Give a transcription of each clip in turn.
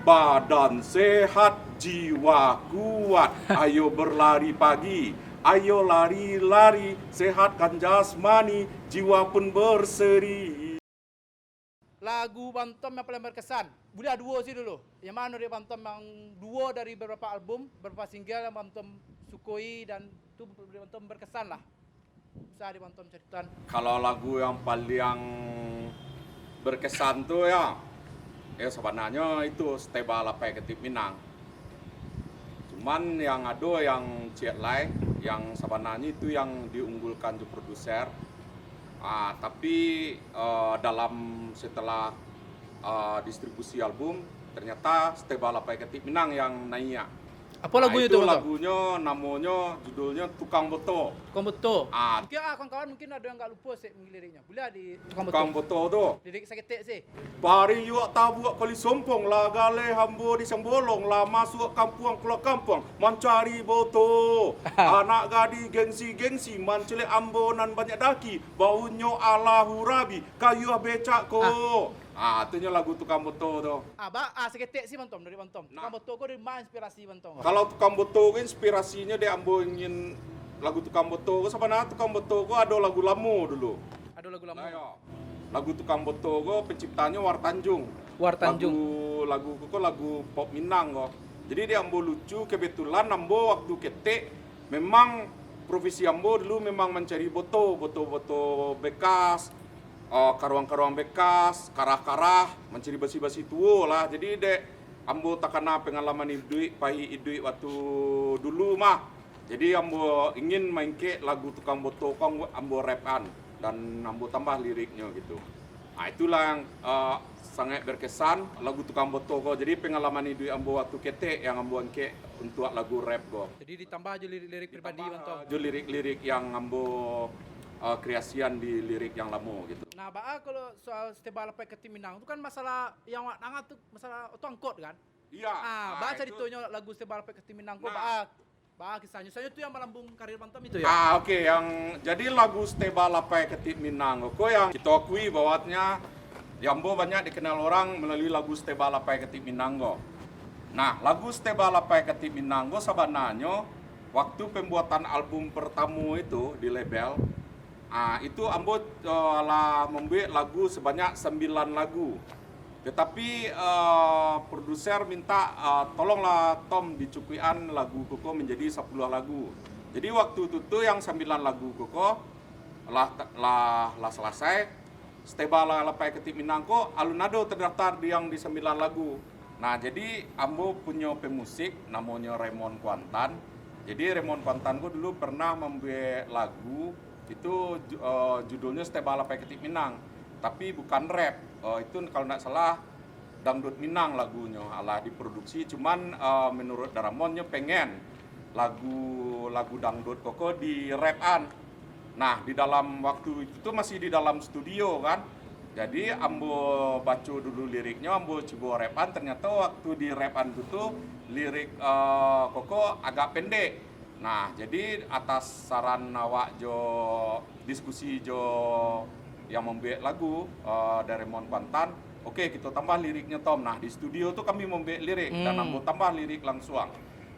Badan sehat, jiwa kuat. Ayo berlari pagi, ayo lari-lari. Sehatkan jasmani, jiwa pun berseri. Lagu Bantom yang paling berkesan. Boleh dua sih dulu. Yang mana dari Bantom yang dua dari beberapa album, beberapa single yang Bantom sukoi dan itu Bantom berkesan lah. Bisa di Bantom ceritakan. Kalau lagu yang paling berkesan tuh ya sebenarnya itu Steba Lapai Ketip Minang. Cuman yang ada yang Ciet Lai, yang sebenarnya itu yang diunggulkan di produser. Tapi dalam setelah distribusi album ternyata Steba Lapai Ketip Minang yang naiknya. Apa lagunya itu, Itu Bantom? lagunya namanya judulnya Tukang Boto. Tukang Boto. Ah. Mungkin kawan-kawan mungkin ada yang nggak lupa sih liriknya. Boleh di Tukang Boto tuh. Lirik saya ketik sih. Pari yuak tabuak kali sompong la gale hambo di sembolong la masuk kampung keluar kampung mencari boto. Anak gadi gengsi-gengsi mancele ambonan banyak daki baunya ala hurabi kayu becak ko. Itunya lagu Tukang Boto tuh. Seketik sih Bantom dari Bantom. Tukang Boto kok dari mana inspirasi Bantom? Kalau Tukang Boto inspirasinya dia ambo ingin lagu Tukang Boto sebenarnya Tukang Boto ada lagu lama dulu. Ada lagu lama. Nah, ya. Lagu Tukang Boto penciptanya War Tanjung. War Tanjung. Lagu lagu pop Minang kok. Jadi dia ambo lucu kebetulan ambo waktu ketik memang profesi ambo dulu memang mencari boto bekas, karuang-karuang bekas, karah-karah, mencari basi-basi tua lah. Jadi dek ambo takana pengalaman hidup waktu dulu mah. Jadi ambo ingin main ke lagu Tukang Boto kong ambo rapan dan ambo tambah liriknya gitu. Itulah yang sangat berkesan lagu Tukang Boto kok. Jadi pengalaman hidup ambo waktu ketek yang ambo angke untuk lagu rap kok. Jadi ditambah aja lirik-lirik pribadi Bantom. Lirik-lirik yang ambo kreasian di lirik yang lama gitu. Nah, kalau soal Steba Lapai Ketip Minang itu kan masalah yang nangat tuh masalah otongkot kan? Iya. Ceritanya lagu Steba Lapai Ketip Minang kok kisahnya. Saya itu yang melambung karir Bantom itu ya. Oke. Yang jadi lagu Steba Lapai Ketip Minang kok yang kita akui bahwanya Jambo banyak dikenal orang melalui lagu Steba Lapai Ketip Minang kok. Nah, lagu Steba Lapai Ketip Minang kok sebenarnya waktu pembuatan album pertama itu di label itu ambo lah membuat lagu sebanyak 9 lagu. Tetapi produser minta tolonglah Tom dicukuian lagu Koko menjadi 10 lagu. Jadi waktu itu yang 9 lagu Koko lah selesai. Steba Lapai Ketip Minang kok alunado terdaftar yang di 9 lagu. Nah, jadi ambo punya pemusik namanya Raymond Kuantan. Jadi Raymond Kuantan kok dulu pernah membuat lagu itu judulnya Steba Lapai Ketip Minang, tapi bukan rap. Itu kalau tidak salah dangdut Minang lagunya, diproduksi. Cuman menurut Daramonnya pengen lagu dangdut koko di rapan. Nah, di dalam waktu itu masih di dalam studio kan. Jadi ambo baca dulu liriknya, ambo coba rapan. Ternyata waktu di rapan itu lirik koko agak pendek. Nah, jadi atas saran awak diskusi yang membuat lagu dari Mon Kuantan, oke, kita tambah liriknya Tom. Nah, di studio tuh kami membuat lirik dan ambo tambah lirik langsung.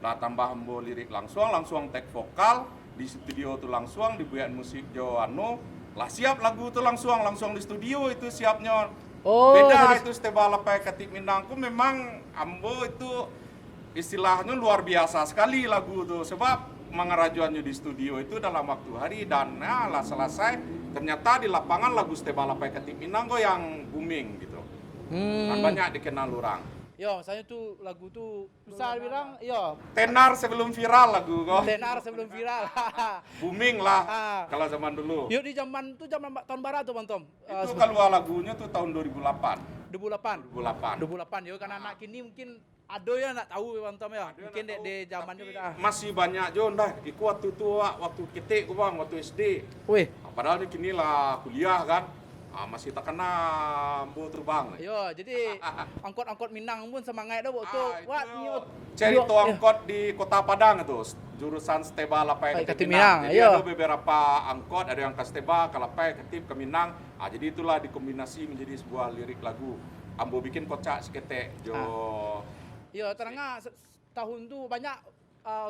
Nah, tambah ambo lirik langsung take vokal di studio tuh langsung dibuat musik lah siap lagu tuh langsung di studio itu siapnya. Beda itu Steba Lapai Ketip Minangku memang ambo itu istilahnya luar biasa sekali lagu tuh sebab mengerajuannya di studio itu dalam waktu hari dan lah selesai ternyata di lapangan lagu Steba Lapai Ketip Minang yang booming gitu. Dan banyak dikenal orang. Yo, saya tuh lagu tuh bisa bilang yo tenar sebelum viral lagu kok. Tenar sebelum viral. Booming lah kalau zaman dulu. Yuk di zaman tahun barat tuh Bantom. Itu keluar lagunya tuh tahun 2008. 2008 yo kan anak kini mungkin ada ya nak tahu Bantom ya. Mungkin di zamannya kita masih banyak jo ikut waktu tua waktu kita bang waktu SD. Wih, Padahal kini lah kuliah kan. Masih tak kena ambo terbang. Yo, jadi angkot Minang pun semangat dah waktu cari tuh angkot di Kota Padang itu jurusan Steba Lapai Ketip Minang. Minang. Jadi ada beberapa angkot, ada yang ke Steba, ke Lapai, Ketip, ke Minang. Jadi itulah dikombinasi menjadi sebuah lirik lagu. ambo bikin kocak seketek jo. Ya, terengah tahun tu banyak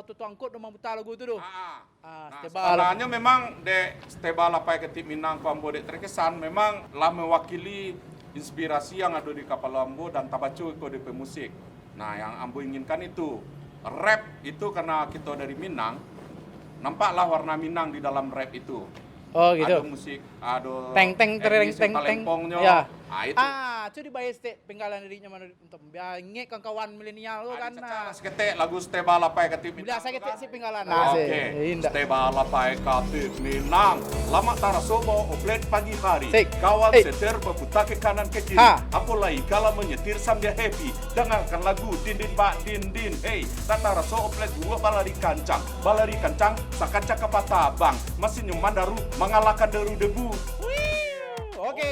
tu angkut rumah buta lagu tu tu. Nah, Stebal. sebenarnya memang de Stebal Lapai Ketip Minang ko ambo de terkesan memang lah mewakili inspirasi yang ada di kapal ambo dan tabacu ko de pemusik. Nah, yang ambo inginkan itu rap itu karena kita dari Minang, nampaklah warna Minang di dalam rap itu. Oh gitu. Ada musik, ada Teng teng tereng teng teng. talempongnya. Ya. Itu. Itu dibayar stek penggalan dirinya mana untuk biangnya kawan-kawan milenial lo kan. Seketek lagu Stebal Lapai Ketip Minang. Bila saya ketek si penggalan. Oke. Stebal Lapai Ketip Minang. Lama tarasobo oplet pagi hari. Kawan setir berputar ke kanan ke kiri. Apalagi kalau menyetir sambil happy. Dengarkan lagu din din bak din din. Hey, taraso oplet dua balari kancang. Balari kancang sakancang kepatah bang. Masih nyuman daru mengalahkan deru debu. Oke.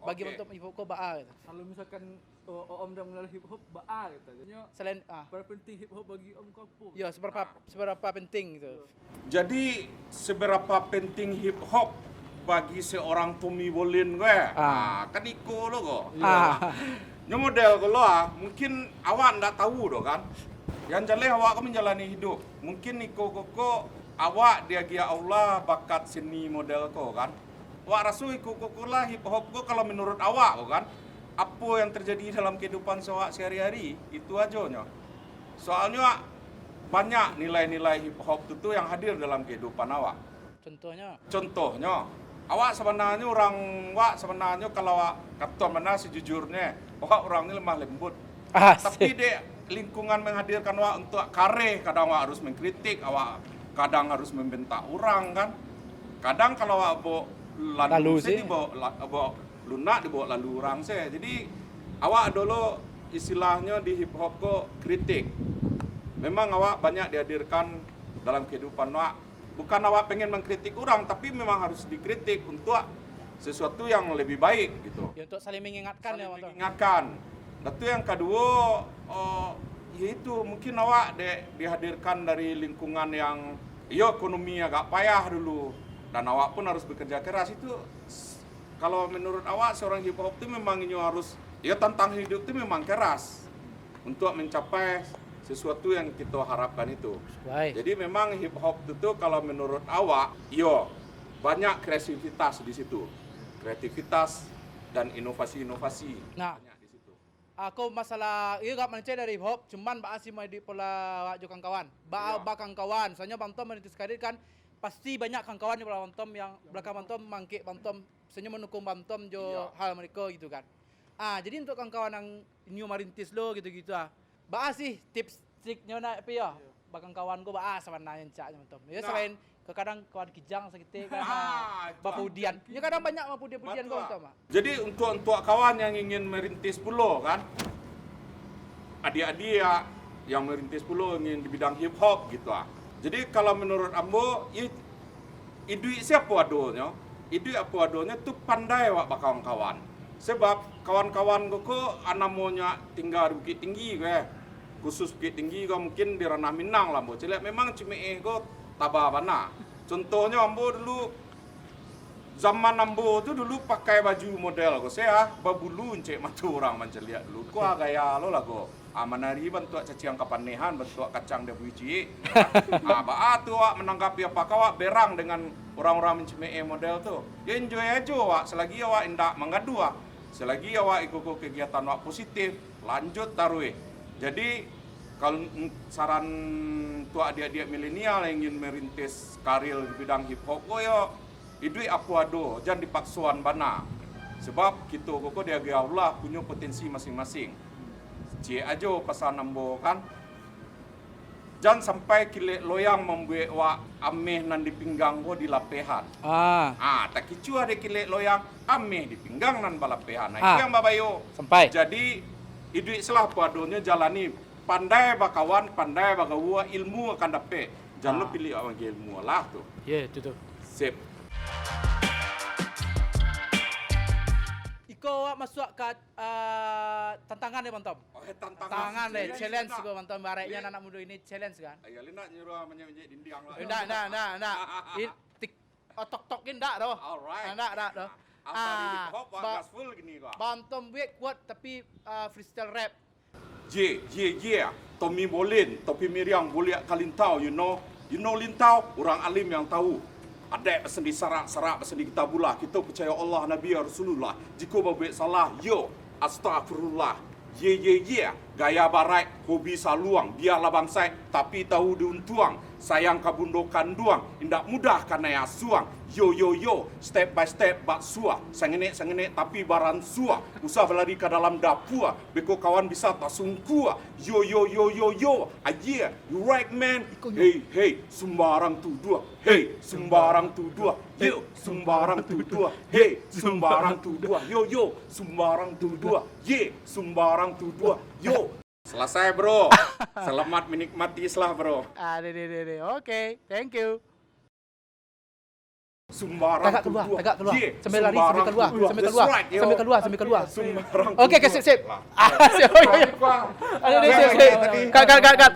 Bagi untuk hip hop ko baa gitu. Kalau misalkan om dah mengenal hip hop baa gitu. Jadinya Selain berapa penting hip hop bagi om kau apa? ya seberapa penting gitu. Jadi seberapa penting hip hop bagi seorang Tommy Bolin gue? Kan iko lo kok. Ini model lo mungkin awak ndak tahu do kan. Yang jelas awak kan menjalani hidup. Mungkin iko koko awak dia gia Allah bakat seni model ko kan. Wak rasu iko koko lah hip hop ko kalau menurut awak ko kan. Apa yang terjadi dalam kehidupan awak sehari-hari itu aja nya. Soalnya banyak nilai-nilai hip hop itu yang hadir dalam kehidupan awak. Contohnya, awak sebenarnya kalau awak kata mana sejujurnya, awak orangnya lemah lembut. Tapi dek lingkungan menghadirkan awak untuk kareh, kadang awak harus mengkritik, awak kadang harus membentak orang kan. Kadang kalau awak lalu sih dibawa lunak dibawa lalu orang saya. Jadi awak dulu istilahnya di hip hop kok kritik. Memang awak banyak dihadirkan dalam kehidupan awak. Bukan awak pengen mengkritik orang, tapi memang harus dikritik untuk sesuatu yang lebih baik gitu. Ya, untuk saling mengingatkan Saling ya, mengingatkan. Dan itu yang kedua, yaitu mungkin awak dihadirkan dari lingkungan yang ekonomi agak payah dulu. Dan awak pun harus bekerja keras. Itu kalau menurut awak seorang hip hop itu memang harus tantang hidup itu memang keras untuk mencapai sesuatu yang kita harapkan itu. Baik. Jadi memang hip hop itu kalau menurut awak, banyak kreativitas di situ. Kreativitas dan inovasi-inovasi banyak di situ. Aku masalah gak mencari dari hip hop, cuman baasi mau di pola jo kawan-kawan. Bakang kawan, soalnya bantom menitis karir kan pasti banyak kawan-kawan di pola bantom yang belakang bantom mangkik bantom, soalnya menukung bantom jo hal mereka gitu kan. Jadi untuk kawan-kawan yang new marintis lo gitu-gitu baasi tips triknya nak apa ya? Bakang kawan ko sebenarnya cak bantom. Ya selain kadang kawan kijang segitu kan bapudian. Ya kadang banyak bapudian ko bantom. Jadi untuk kawan yang ingin merintis pulau kan, adik-adik yang merintis pulau ingin di bidang hip hop gitu Jadi kalau menurut ambo, idui siapa adonya? Idui apa adonya tu pandai wak bakal kawan. Sebab kawan-kawan ko anamonya tinggal di Bukit Tinggi khusus Bukit Tinggi mungkin di ranah Minang lah ambo. Celek memang cimee ko tabah bana. Contohnya ambo dulu zaman ambo tu dulu pakai baju model saya babulu cek mata orang macam lihat dulu. Gaya lo lah manari bentuk cacing kapanehan bentuk kacang dia buci. Tu menanggapi apa kawak berang dengan orang-orang mencemee model tu. Ya enjoy aja wak selagi awak indak mengadu selagi awak ikut kegiatan awak positif lanjut taruh. Jadi kalau saran tua adik-adik milenial yang ingin merintis karir di bidang hip hop idui aku ado jangan dipaksuan bana. Sebab kita koko dia Allah punya potensi masing-masing. Cie aja pasal nambo kan. Jangan sampai kilek loyang membuat wa ameh nan di pinggang di lapehan. Tak kicu ada kilek loyang ameh di pinggang nan balapehan. Itu yang babayo. Sampai. Jadi idui selah padonya jalani pandai bakawan, pandai bagawa ilmu akan dapat. Jangan lo pilih orang ilmu lah tu. Ya, itu tuh. Sip. Iko masuk ke tantangan deh bantom. Tantangan deh, challenge gue bantom. Bareknya anak muda ini challenge kan. Ya lina nyuruh menye dinding lah. Nah. Tok-tokin dak doh. Alright. Dak doh. Asal di hip hop Ba- gaspol gini kok. Bantom wait kuat tapi freestyle rap. Tommy Bolin, Topi Miriam, boleh Kalintau, you know Lintau, orang alim yang tahu. Adek pesan di sarak pesan di kitabullah. Kita percaya Allah, Nabi, Rasulullah. Jika berbuat salah, yo, astagfirullah. Gaya barat, hobi saluang, biarlah bangsai, tapi tahu diuntuang. Sayang kabundokan duang, indak mudah karena ya suang. Yo, step by step bak suah. Sengenek, tapi baran suah. Usah berlari ke dalam dapur, beko kawan bisa tak sungkua. Yo, aye, you right man. Hey, sembarang tuduh. Hey, sembarang tuduh. Yo, sembarang tuduh. Hey, sembarang tuduh. Yo, sembarang tuduh. Sembarang tuduh. Yo. Selesai bro. Selamat menikmati Islah bro. Deh. Oke, thank you. Sembarang Tegak keluar. Yeah, Sambil lari, sembarang sambil keluar. That's right, yo. Sambil keluar. Sembarang Oke, tuduh. sip. Lah. Sip. Cut.